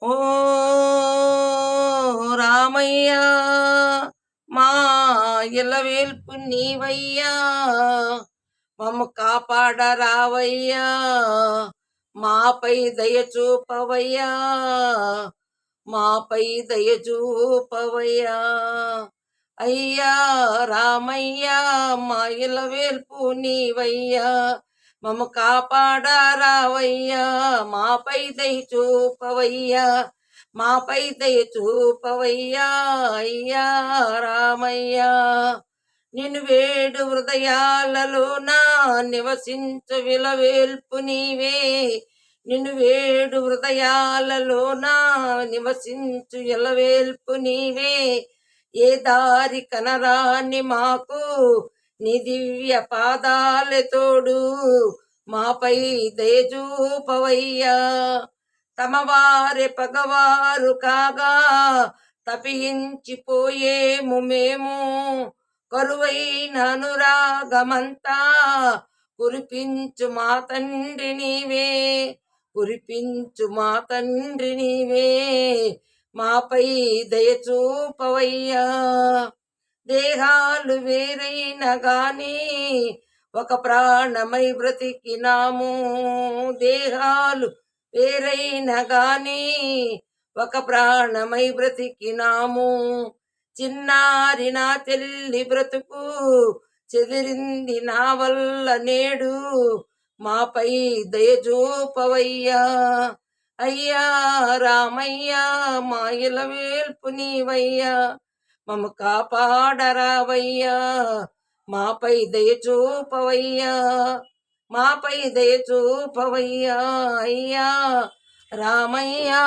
ఓ రామయ్య మా ఇలవేల్పు నీవయ్యా మమ్ము కాపాడరావయ్యా మాపై దయ చూపవయ్యా మాపై దయ చూపవయ్యా అయ్యా రామయ్య మా ఇలవేల్పు నీవయ్యా మమ్ము కాపాడరావయ్యా మాపై దయ చూపవయ్యా మాపై దయ చూపవయ్యా అయ్యా రామయ్యా నిన్ను వేడు హృదయాలలోన నివసించు విలవేల్పు నీవే నిన్ను వేడు హృదయాలలోన నివసించు ఇలవేల్పు నీవే ఏ దారి కనరాని మాకు నీ దివ్య పాదాల తోడు మాపై దయచూపవయ్యా తమ వారి పగవారు కాగా తపించిపోయేము మేము కరువైన అనురాగమంతా కురిపించు మా తండ్రి నీవే కురిపించు మా తండ్రి నీవే మాపై దయచూపవయ్యా దేహాలు వేరైన గాని ఒక ప్రాణమై బ్రతికినాము దేహాలు వేరైన గాని ఒక ప్రాణమై బ్రతికినాము చిన్నారి నా చెల్లి బ్రతుకు చెదిరింది నా వల్ల నేడు మాపై దయచూపవయ్యా అయ్యా రామయ్యా మా ఇలవేల్పు నీవయ్యా మమ్ము కాపాడరావయ్యా మాపై దయచూపవయ్యా మాపై దయచూపవయ్యా అయ్యా రామయ్యా